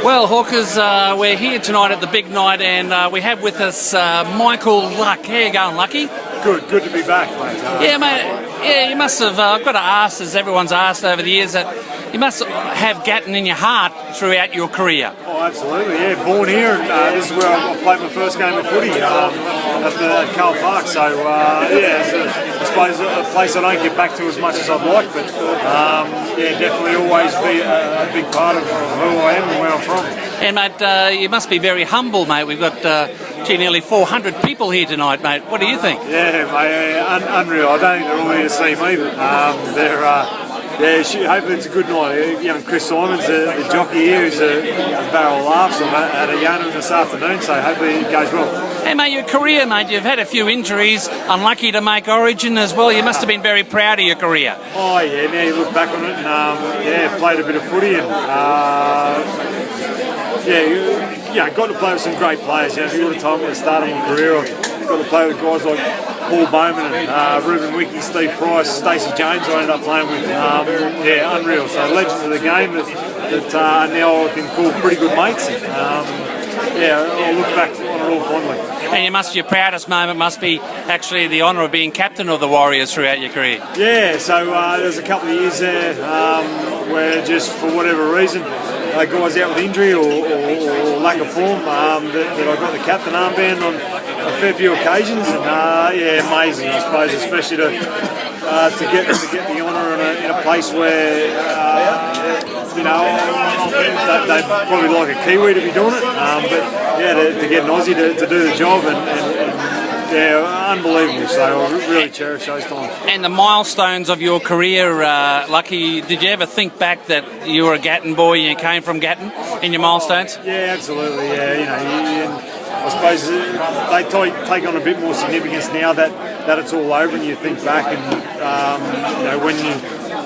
Well, Hawkers, we're here tonight at the big night, and we have with us Michael Luck. How you going, Lucky? Good to be back, mate. Yeah, mate. Yeah, you must have. I've got to ask, as everyone's asked over the years, that you must have Gatton in your heart throughout your career. Oh, absolutely. Yeah, born here, and this is where I played my first game of footy at Gatton Hawks. So yeah, it's I suppose a place I don't get back to as much as I'd like, but yeah, definitely always be a big part of who I am and where I'm from. And mate, you must be very humble, mate. We've got nearly 400 people here tonight, mate. What do you think? Yeah, mate, unreal. I don't think they're all here to see me, but hopefully it's a good night. Young Chris Simons, the jockey here, who's a barrel of laughs. I'm at a Yana this afternoon, so hopefully it goes well. Hey, mate, your career, mate, you've had a few injuries, unlucky to make Origin as well. You must have been very proud of your career. Oh, yeah, now you look back on it and, played a bit of footy and, got to play with some great players. If you would have told me at the start of my career, I got to play with guys like Paul Bowman and Ruben Wiki, Steve Price, Stacey Jones I ended up playing with. Unreal. So legends of the game that now I can call pretty good mates. I'll look back on it all fondly. And your proudest moment must be actually the honour of being captain of the Warriors throughout your career. Yeah, so there's a couple of years there where just for whatever reason, guys out with injury or lack of form, that I got the captain armband on a fair few occasions, and amazing, I suppose, especially to get the honour in a place where they probably like a Kiwi to be doing it, but to get an Aussie to do the job unbelievable. So I really cherish those times. And the milestones of your career, Lucky, did you ever think back that you were a Gatton boy and you came from Gatton in your milestones? Yeah, absolutely. Yeah, I suppose they take on a bit more significance now that it's all over and you think back and when you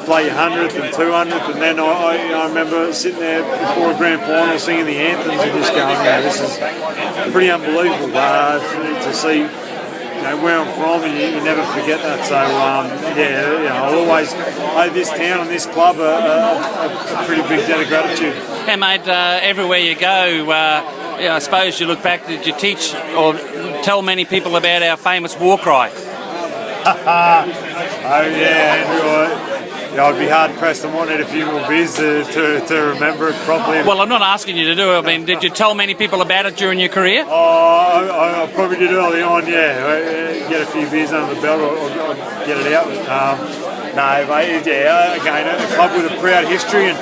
play your 100th and 200th, and then I remember sitting there before a grand final singing the anthems and just going, this is pretty unbelievable to see where I'm from, and you never forget that. So I'll always owe this town and this club a pretty big debt of gratitude. Hey mate, everywhere you go, I suppose you look back, did you teach or tell many people about our famous war cry? Oh yeah, Andrew. I'd be hard pressed. I might need a few more beers to remember it properly. Well, I'm not asking you to do it. I mean, did you tell many people about it during your career? Oh, I probably did early on, yeah. Get a few beers under the belt or get it out. Again, a club with a proud history and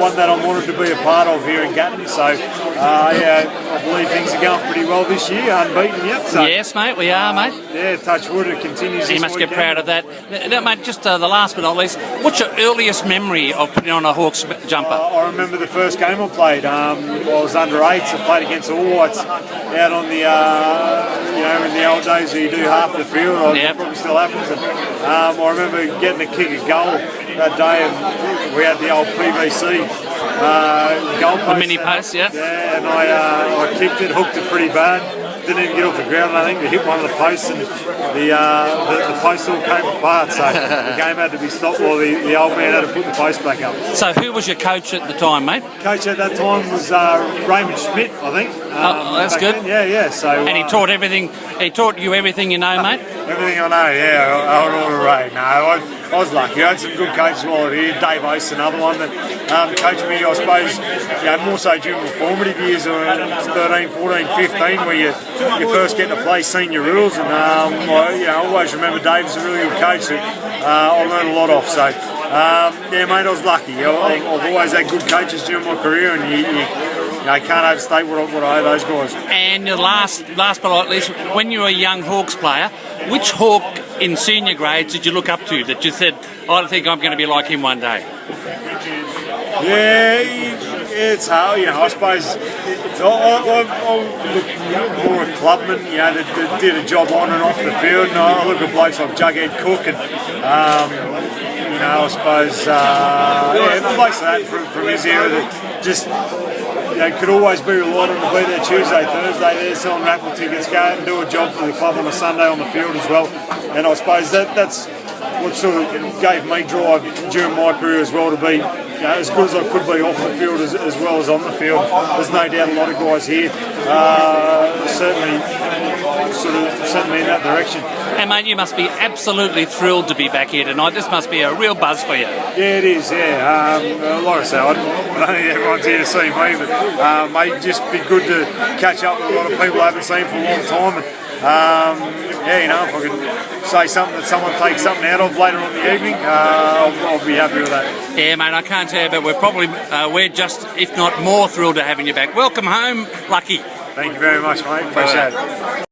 one that I'm honoured to be a part of here in Gatton. So, I believe things are going pretty well this year, unbeaten yet. So. Yes, mate, we are, mate. Yeah, touch wood, it continues. You must get proud of that. Now, mate, just the last but not least, what's your earliest memory of putting on a Hawks jumper? I remember the first game I played. I was under 8s. I played against the All Whites out on the, in the old days where you do half the field. It probably still happens. And, I remember getting a kick a goal that day, and we had the old PVC goal post. The mini post, yeah. Yeah, and I kicked it, hooked it pretty bad. Didn't even get off the ground, I think. We hit one of the posts and the post all came apart, so the game had to be stopped while the old man had to put the post back up. So who was your coach at the time, mate? Coach at that time was Raymond Schmidt, I think. That's good. Then. Yeah. So, and he taught everything. He taught you everything you know, mate. Everything I know. Yeah. I don't know, Ray. No, I was lucky. I had some good coaches while I was here. Dave Oates, another one that coached me, I suppose, more so during my formative years, 13, 14, 15, where you first get to play senior rules. And I always remember Dave was a really good coach that I learned a lot off. So, mate, I was lucky. I've always had good coaches during my career, and I can't overstate what I owe those guys. And your last but not least, when you were a young Hawks player, which Hawk in senior grades did you look up to that you said, I think I'm going to be like him one day? Yeah, it's hard, I suppose. I'm more a clubman, that did a job on and off the field. And I look at blokes like Jughead Cook and, I suppose, blokes like that from his era that just could always be relied on to be there Tuesday, Thursday. They're selling raffle tickets, go out and do a job for the club on a Sunday on the field as well. And I suppose that's what sort of gave me drive during my career as well, to be as good as I could be off the field as well as on the field. There's no doubt a lot of guys here certainly sent me in that direction. And mate, you must be absolutely thrilled to be back here tonight. This must be a real buzz for you. Yeah, it is, yeah. Like I say, I don't think everyone's here to see me, but mate, just be good to catch up with a lot of people I haven't seen for a long time. And, yeah, you know, if I can say something that someone takes something out of later on in the evening, I'll be happy with that. Yeah, mate, I can't tell you, but we're just, if not more, thrilled to having you back. Welcome home, Lucky. Thank you very much, mate. Appreciate it.